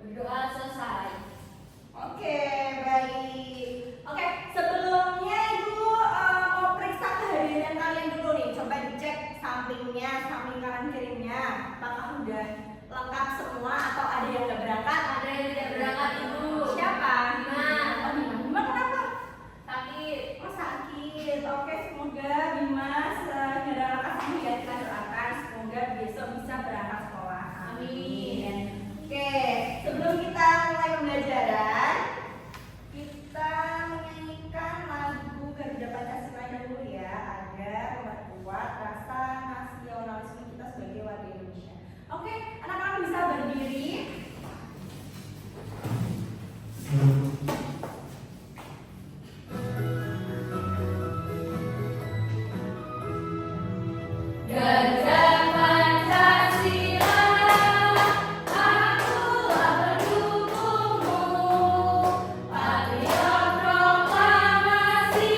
Berdoa selesai. Oke, baik. Oke, sebelumnya Ibu mau periksa kehadiran kalian dulu nih. Coba dicek sampingnya, samping kanan kirinya. Apakah udah lengkap semua atau ada yang nggak berangkat? Ada yang tidak berangkat Ibu. Siapa? Bima. Oh, Bima kenapa? Sakit. Oh, sakit. Oke, semoga Bima segera lekas sembuh ya. Kita doakan semoga besok bisa berangkat sekolah. Amin. Oke, sebelum kita mulai pembelajaran, kita menyanyikan lagu Garuda Pancasila dulu ya, agar memperkuat rasa nasionalisme kita sebagai warga Indonesia. Oke, anak-anak bisa berdiri. Garuda Pancasila, akulah pendukungmu. Patriot proklamasi,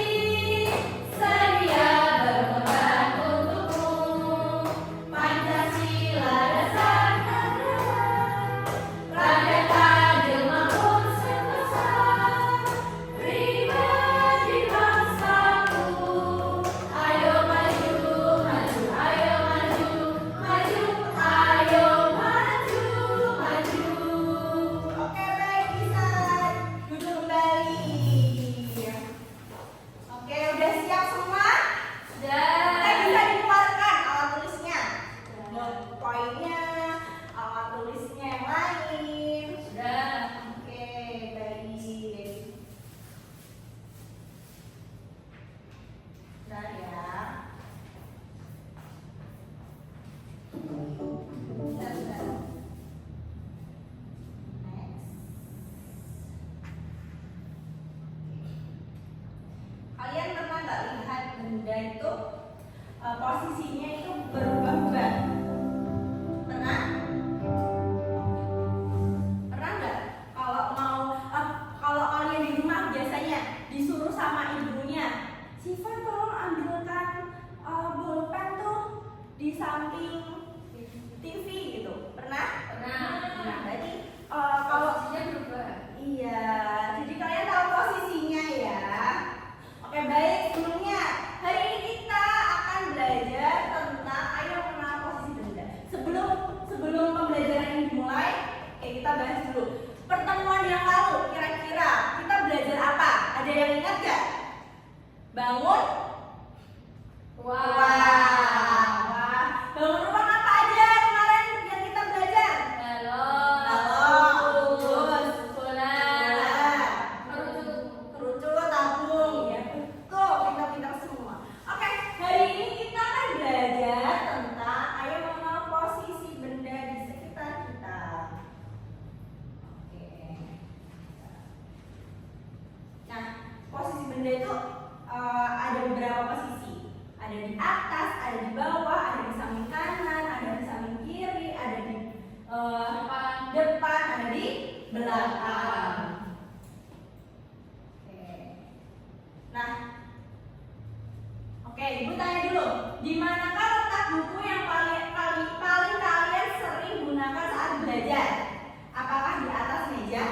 sedia berkorban untukmu. Pancasila dasar negara, rakyat adil makmur sentosa, pribadi bangsaku. Ayo maju, maju, ayo maju, maju, ayo maju, maju. Oke, baik, bisa duduk kembali. Oke, udah siap semua? Oke, bisa dikeluarkan alat tulisnya. Poinnya, alat tulisnya yang lain. Sudah. Oke, baik. Bentar ya. Bentar, bentar. Next. Kalian pernah nggak lihat benda itu posisinya itu berubah-ubah? Pernah? Pernah nggak? Kalau kalian di rumah biasanya disuruh sama ibunya, Siva tolong ambilkan bolpen tuh di samping TV gitu. Pernah? Pernah. Nah, berarti kalau Posisinya berubah. iya, jadi kalian tahu posisinya ya. Oke, baik. Sebelumnya hari ini kita akan belajar tentang ayo mengenal posisi benda. Sebelum pembelajaran ini dimulai, kita bahas dulu. Pertemuan yang lalu kira-kira kita belajar apa? Ada yang ingat gak? Bangun. Wah. Bangun rumah apa aja kemarin yang kita belajar? Balon. Terus Bola. kerucut, tabung, ya betul, pintar-pintar semua. Oke, hari ini kita akan belajar tentang ayo mengenal posisi benda di sekitar kita. Oke. Nah, posisi benda itu ada beberapa posisi. Ada di atas, ada di bawah, ada di samping kanan, ada di samping kiri, ada di depan, ada di belakang. Nah, oke, Ibu tanya dulu, di manakah letak buku yang paling kalian sering gunakan saat belajar? Apakah di atas meja,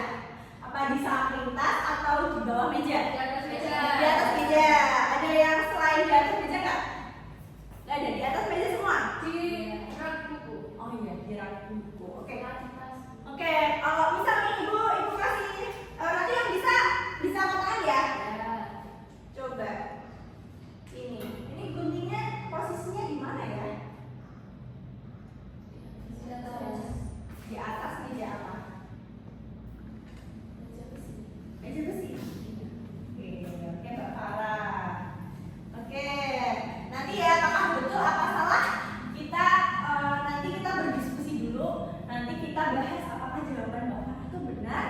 apa di samping tas, atau di bawah meja? Di atas meja. Di atas meja. Ada yang selain di atas meja nggak? Nggak ada, di atas meja semua. Di rak buku. Oh iya, di rak buku. Oke. Tas. Oke, kalau misalnya ibu kasih nanti yang bisa katakan ya. Ya. Coba ini guntingnya posisinya di mana ya? Di atas. Di atas meja apa? Meja besi. Meja besi. Oke, Mbak Farah. Oke, nanti ya apakah betul apa salah? Nanti kita berdiskusi dulu. Nanti kita bahas apakah jawaban Mbak Farah itu benar.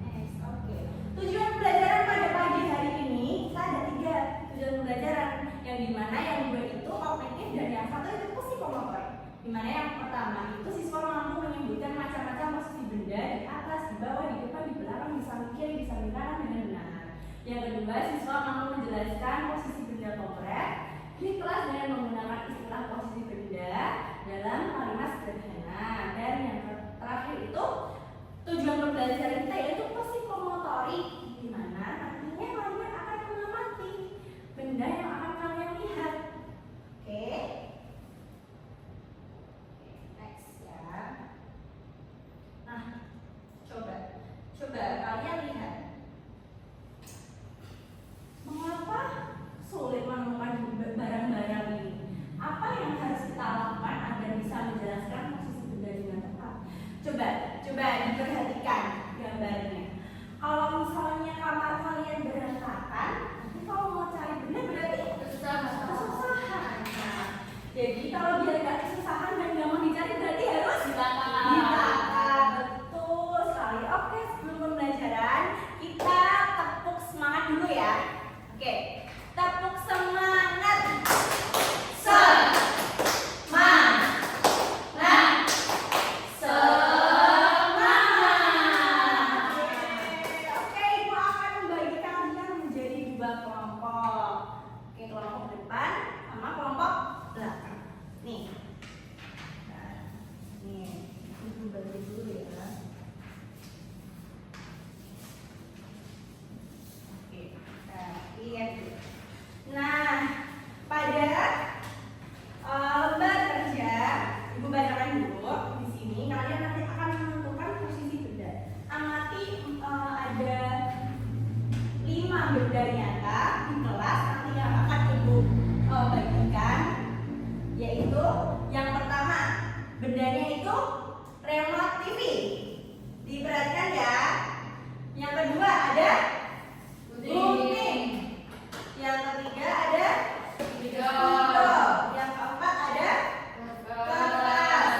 Next, oke. Tujuan pembelajaran pada pagi hari ini kita ada 3 tujuan pembelajaran, yang dimana yang 2 itu kognitif dan yang 1 itu psikomotor. Dimana yang pertama itu siswa mampu menyebutkan macam-macam posisi benda di atas, di bawah, di depan, di belakang, di samping kiri, di samping kanan dengan benar. Yang kedua, siswa mampu menjelaskan posisi benda konkret di kelas dengan menggunakan istilah posisi benda dalam kalimat sederhana. Dan yang pembelajaran kita yaitu psikomotorik, di mana nantinya kalian akan mengamati benda yang akan kalian lihat. Oke. Next ya. Nah, coba kalian lihat. Mengapa sulit menemukan barang-barang ini? Apa yang harus kita lakukan agar bisa menjelaskan posisi benda dengan tepat? Coba diperhatikan gambarnya. Kalau misalnya kamar kalian berantakan, nanti kalau mau cari benda berarti kesusahan. Nah, jadi kalau biar gak kesusahan dan gak mau dicari berarti harus ditata. Betul sekali. Oke, sebelum pembelajaran kita tepuk semangat dulu ya. Oke, tepuk semangat. Oke, ibu akan membagi kalian menjadi dua kelompok. Oke, kelompok depan sama kelompok belakang. Nih. Nah, nih, ibu bagi dulu ya. Oke, nah, lihat dulu. Nah, pada lembar kerja, ibu bacakan dulu. Di sini kalian nanti akan menentukan posisi benda. Amati ada 5 benda nyata di kelas nanti yang akan ibu bagikan, yaitu yang pertama bendanya itu remote TV. Diperhatikan ya. Yang kedua ada gunting. Yang ketiga ada spidol. Yang keempat ada kertas.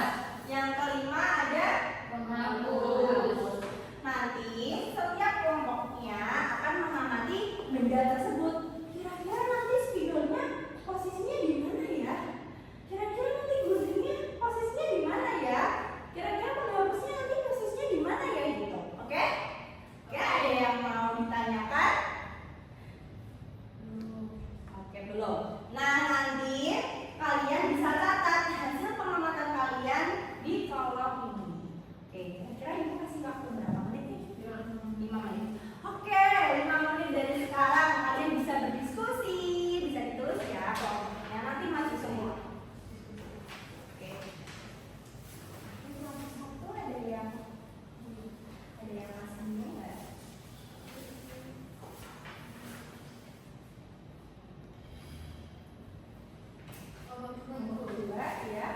Yang kelima ada penghapus. Nanti setiap kelompoknya akan mengamati benda tersebut. Kira-kira nanti spidolnya posisinya di mana ya? Kira-kira nanti guntingnya posisinya di mana ya? Kira-kira penghapusnya nanti posisinya di mana ya gitu. Oke? Oke, ada yang mau ditanyakan? Oke, belum. Nah, nanti kalian bisa catat hasil pengamatan kalian di kolom ini. Oke, kira-kira ibu kasih waktu berapa menit nih? 5 menit. Oke, 5 menit dari sekarang kalian bisa berdiskusi, bisa ditulis ya kelompoknya. Nanti masuk semua. Oke. Ini kelompok satu ada yang masih enggak? Kelompok kedua ya.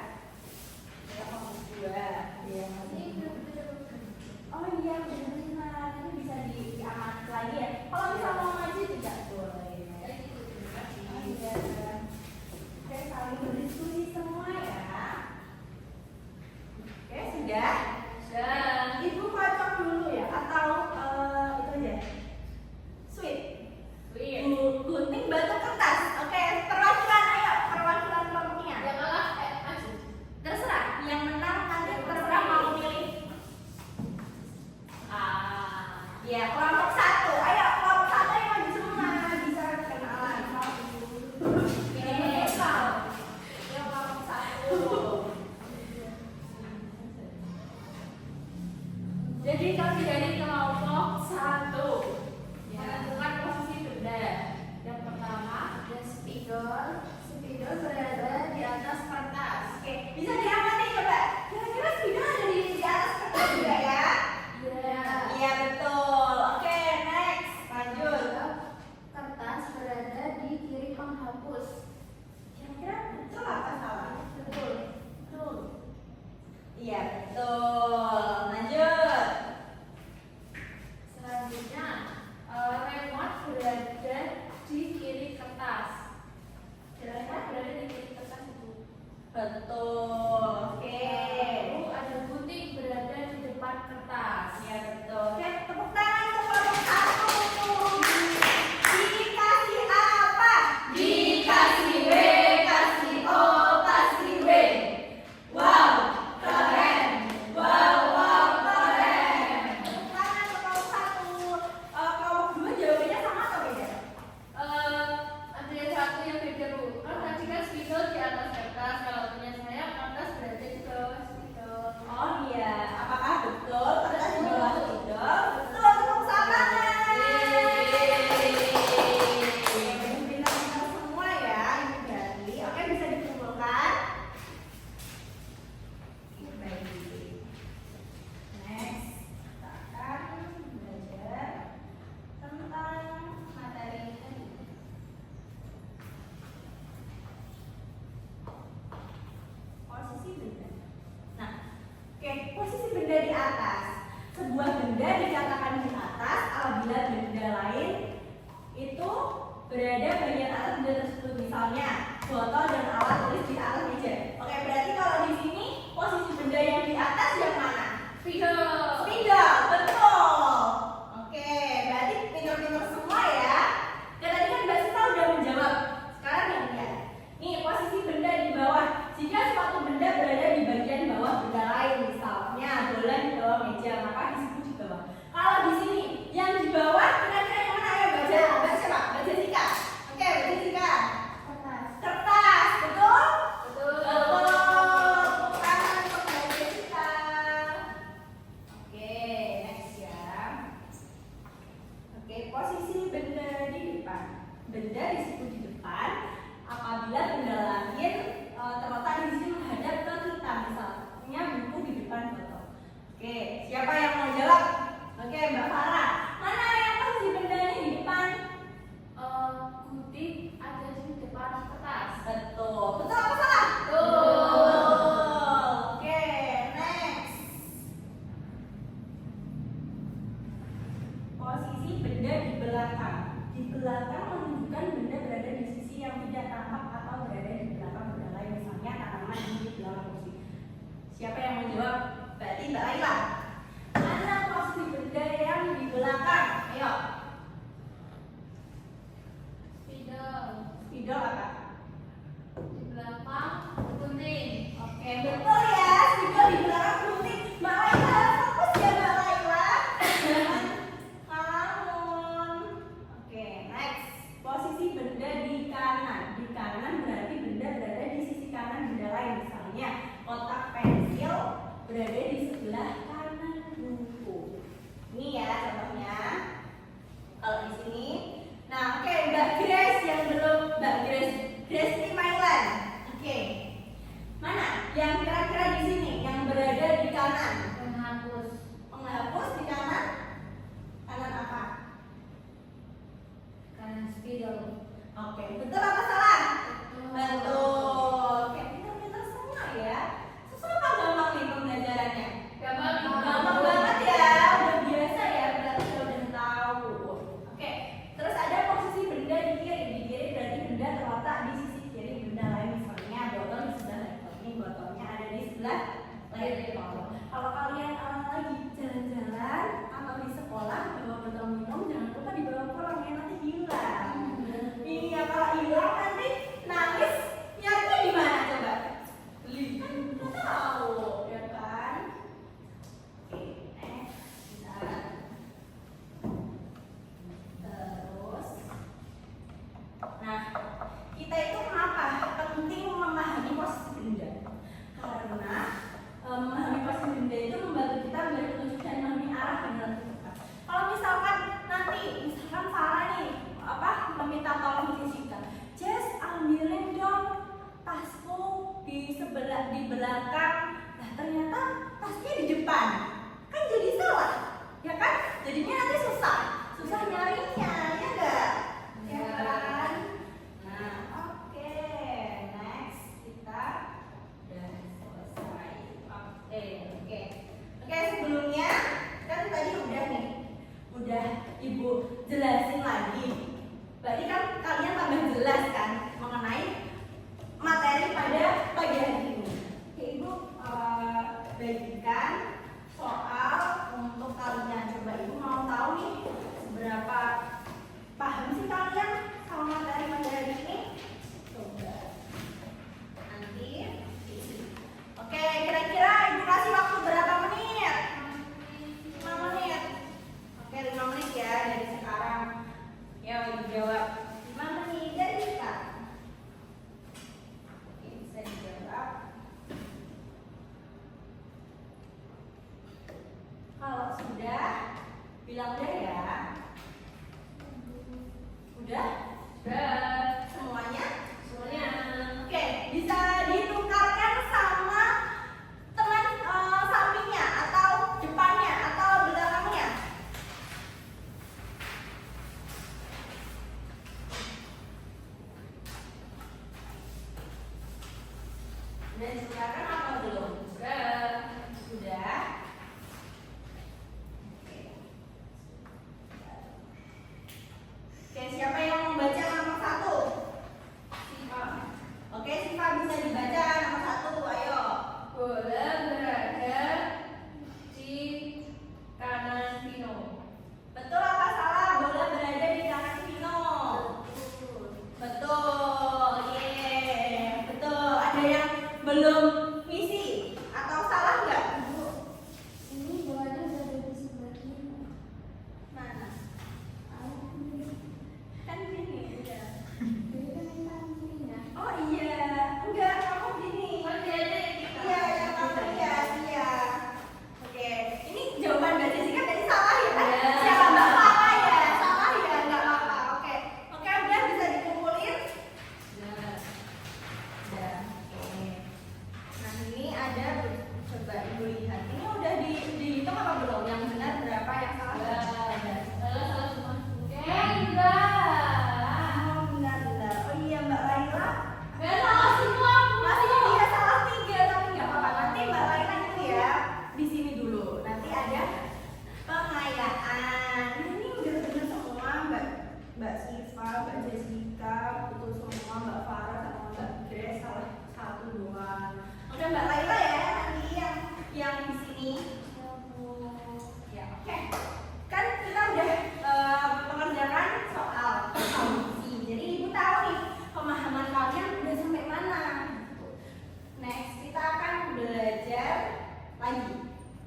Kelompok kedua ya masih. Oh iya benar, ini bisa diamati lagi ya. Kalau bisa mau maju juga boleh. Oh iya. Oke, saling berdiskusi semua ya. Oke, sudah. Ibu kocok dulu ya atau itu aja. Sweet. Gunting batu kertas. Oke, perwakilan ayo, perwakilan kelompoknya. Terserah, yang menang nanti terserah mau milih. Ya, kelompok satu. Ayo, kelompok satu yang maju semua bisa kenalan. Ini kelompok satu. Jadi kami dari kelompok satu menentukan posisi benda. Yang pertama ada spidol. Spidol berada di atas kertas. Oke, bisa diamati coba. Kira-kira spidol ada di atas kertas juga ya? Iya betul. Oke, next lanjut. Kertas berada di kiri penghapus. Kira-kira betul apa salah? Betul. Iya betul. Lanjut. Selanjutnya remote berada di kiri kertas. Remote berada di kiri kertas itu. Betul. Oke. Lalu ada gunting berada di depan kertas. Iya betul. Oke, tepuk tangan untuk kelompok satu. Dikasih apa? Dikasih B, kasih O, kasih W. Wow, keren. Wow. sebuah benda dikatakan di atas apabila benda lain itu berada bagian atas benda tersebut. Misalnya botol dan alat tulis di atas meja. Oke, berarti kalau di sini posisi benda yang di atas yang mana? Spidol. Spidol, betul. Oke, berarti pintar-pintar semua ya. Dan tadi kan Mbak Sita udah menjawab. Sekarang yang lihat. Nih, posisi benda di bawah. Jika suatu benda berada di bagian bawah benda lain, misalnya bola di bawah meja, maka disebut di bawah. Kalau di sini yang di bawah kira-kira yang mana ya? Baca siapa? Baca Jessica. Oke, Baca Jessica. Kertas. Kertas, betul? Betul. Betul. Tepuk tangan untuk Mbak Jessica. Oke, next ya. Oke, posisi benda di depan. Benda disebut di depan apabila benda lain terletak di sini menghadap ke kita, misalnya buku di depan foto. Oke, siapa yang mau jawab? Oke, Mbak Farah. Mana yang posisi bendanya di depan? Gudik ada di depan kertas. Betul. Betul apa salah? Betul. Oke, next. Posisi benda di belakang. Di belakang menunjukkan benda berada di sisi yang tidak tampak atau berada di belakang benda lain, misalnya tanaman di belakang kursi. Siapa yang menjawab? Berarti Mbak Laila. Mana posisi benda yang di belakang? Ayo. Spidol. Spidol apa? Di belakang gunting. Oke, betul ya. Spidol di belakang gunting. Mbak Laila, fokus ya Mbak Laila. Jangan ngelamun. Oke, next. Posisi benda di kanan. Di kanan berarti benda berada di sisi kanan benda lain. Misalnya kotak pensil berada di sebelah kanan buku. Ini ya contohnya. Kalau di sini. Nah, oke, Mbak Grace yang belum Mbak Grace Mailan. Oke. Mana yang kira-kira di sini yang berada di kanan? Penghapus. Penghapus di kanan. Kanan apa? Kanan spidol. Oke, betul apa salah? Betul. Betul. Oke, pintar-pintar semua ya. Susah apa gampang nih pembelajarannya? Gampang. Gampang banget ya, udah biasa ya, berarti udah tahu. Oke, terus ada posisi benda di kiri. Di kiri berarti benda terletak di sisi kiri benda lain, misalnya botol di sebelah laptop. Ini botolnya ada di sebelah laptop. Kalau kalian lagi jalan-jalan atau di sekolah bawa botol minum, jangan lupa dibawa pulang ya, nanti hilang. Iya, kalau hilang nanti nangis nyarinya di mana coba? Kan nggak tahu, ya kan? Oke, next. Bentar. Terus, nah, kita itu kenapa penting memahami posisi benda? Karena memahami posisi benda itu membantu kita memberi petunjuk dan memahami arah yang dilakukan. Kalau misalkan nanti, misalkan Farah nih, meminta tolong Jessica, Jess ambilin dong tasku di belakang. Nah ternyata tasnya di depan, kan jadi salah, ya kan? Jadinya nanti susah nyarinya, ya enggak? Ya kan? Nah, oke, next kita udah selesai. Oke, sebelumnya kan tadi udah Ibu jelasin lagi. Berarti kan kalian tambah jelas kan mengenai materi pada pagi hari ini. Oke, Ibu bagikan soal untuk kalian. Coba Ibu mau tahu nih seberapa paham sih kalian sama materi pada hari ini? Coba nanti. Oke, kira-kira Ibu kasih waktu berapa menit? 5 menit. Oke, 5 menit ya dari sekarang. Ya, Ibu jawab 5 menit dari sekarang. Oke, bisa dijawab. Kalau sudah, bilang udah ya. Udah? Semuanya? Semuanya. Oke, bisa ditukarkan sama teman sampingnya atau depannya atau belakangnya. Dan sekarang apa belum? Sudah.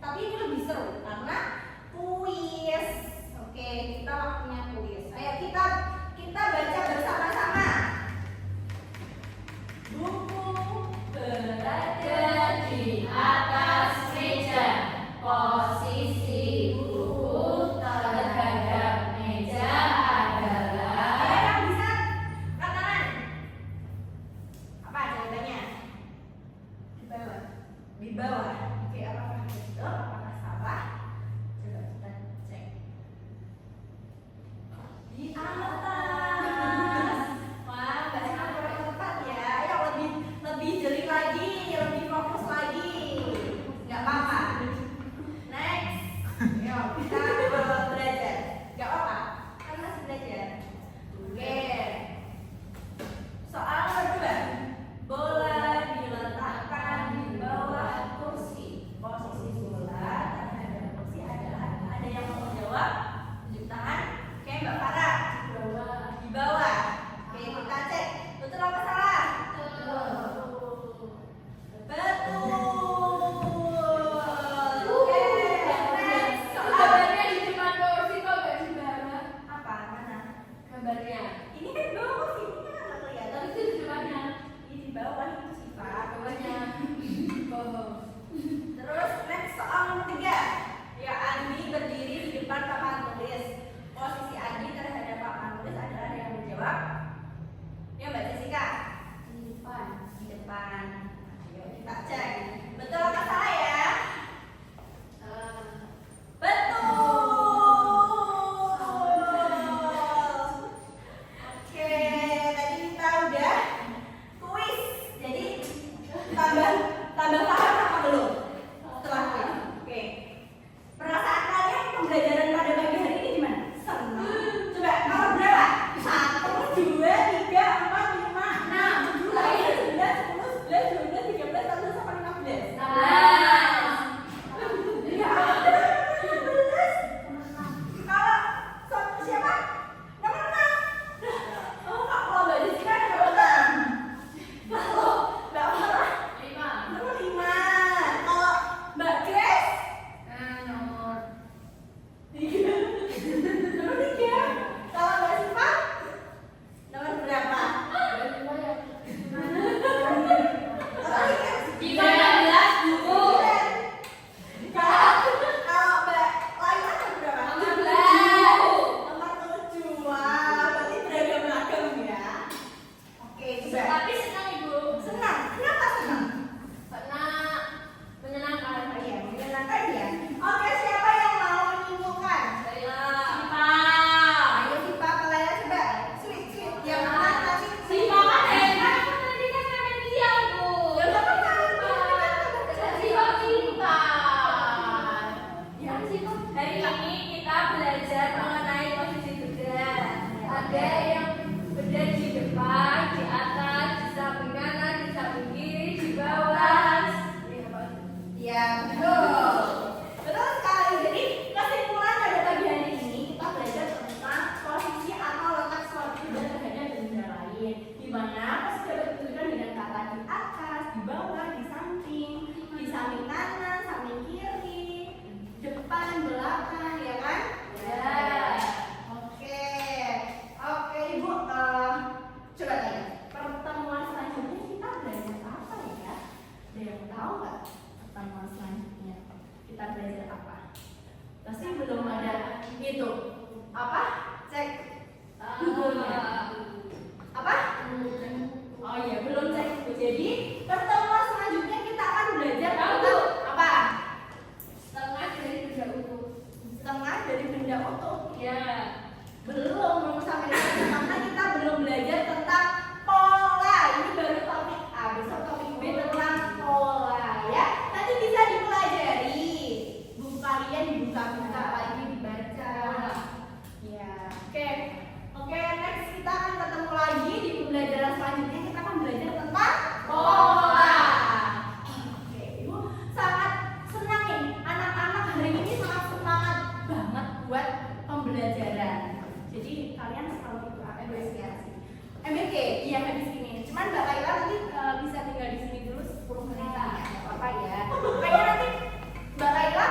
Tapi ini lebih seru karena kuis. Oke, kita waktunya kuis. Ayo kita baca bersama-sama. Buku Berada di atas meja. Posisi buku terhadap meja adalah. Ada yang bisa katakan? Apa jawabannya? Di bawah. Di bawah. Oke, apakah betul? Apakah salah? Coba kita cek. Di atas. Wah, bacaan kurang tepat ya. Ayo lebih jeli lagi, lebih fokus lagi. Nggak apa-apa. Next. Yuk, kita belajar. Nggak apa-apa, kan masih belajar. Oke. Soal kedua. Bola diletakkan di bawah kursi. Posisi bola terhadap kursi adalah ada yang mau menjawab? Tunjuk tangan. Oke, Mbak Farah. Di bawah. Di bawah. Oke, kita cek. Betul apa salah? Betul. Oke. Next. Soal Gambarnya di depan kursi kok nggak di bawah? apa? Mana? Gambarnya. Ini kan bawah sih, ini kan nggak kelihatan. Tapi itu di depannya. Ini di bawah itu sih Pak. Bawahnya. Bohong. Terus next soal nomor 3. Ya, Andi berdiri di depan papan tulis. Posisi Andi terhadap papan tulis adalah ada yang menjawab. Ya Mbak Jessica. Di depan. Di depan. Ayo kita cek. Betul apa salah ya? Betul. Oke, tadi kita udah kuis. Jadi tambah paham apa belum? Setelah kuis. Oke. Perasaan kalian pembelajaran pada pagi hari ini gimana? Senang. Coba kalau berapa? 1, 2, 3, 4, 5, 6, 7, 8, 9, 10, 11, 12, 13, 14 sampai 15. Ya, ada 15. Kalau sama siapa? Nomor 6. Oh, kalau Mbak Jessica ada nomor 6. Kalau Mbak Farah 5. nomor 5. Kalau Mbak Grace Nomor 3. Nomor 3. Kalau Mbak Siva nomor berapa? berapa ya? Di 15 buku. Kalau Mbak Laila nomor berapa? Nomor 7. Nomor 7. Wah, berarti beragam-agam ya. Oke, coba. Tapi senang Ibu. Senang. Kenapa senang? Karena menyenangkan. Oh iya, menyenangkan ya. Oke, siapa yang mau menyimpulkan? Saya. Ayo Siva, kalau ya coba. Sweet. Yang mana tadi? Siva kan enak. Kan tadi kan sama dia, Bu. Ya, nggak apa-apa. Siva pintar. Ya, Siva. Hari ini kita belajar mengenai posisi beda. Ada yang beda di depan, di atas, di samping kanan, di samping kiri, di bawah. Ya, betul. Betul sekali. Jadi kesimpulan pada pagi hari ini kita belajar tentang posisi atau letak suatu benda terhadap benda lain. Di mana posisi dapat ditentukan dengan kata di atas, di bawah, di samping kanan, samping kiri, depan, belakang, ya kan? Ya. Oke, Ibu. Coba tanya. Pertemuan selanjutnya kita belajar apa ya? Ada yang tahu nggak? Pertemuan selanjutnya kita belajar apa? Pasti belum ada itu. Apa? Cek Google-nya. Apa? Oh iya, belum cek Google. Jadi pertemuan selanjutnya kita akan belajar tentang apa? Setengah dari benda utuh. Setengah dari benda utuh. Ya. Belum sampai di sana karena kita belum belajar tentang pola. Ini baru topik A, besok topik B tentang pola ya. Nanti bisa dipelajari. Buku kalian dibuka-buka lagi dibaca. Ya, oke. Next kita akan ketemu lagi di pembelajaran selanjutnya. Kita akan belajar tentang pola. Oke, Ibu sangat senang nih. Anak-anak hari ini sangat semangat banget buat pembelajaran. Jadi kalian selalu itu apresiasi. MBK, iya habis ini. Cuman Mbak Laila nanti bisa tinggal di sini dulu 10 menit. Nggak apa-apa ya. Kayaknya nanti Mbak Laila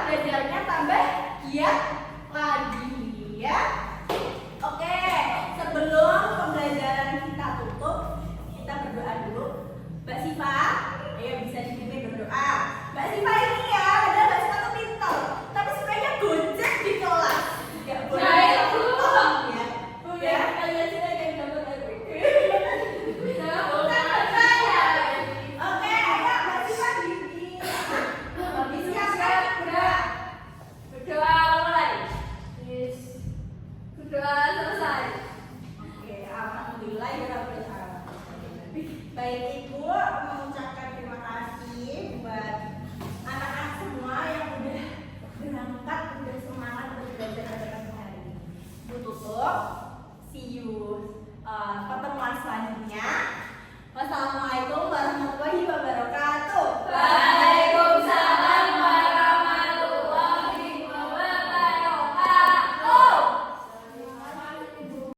See you.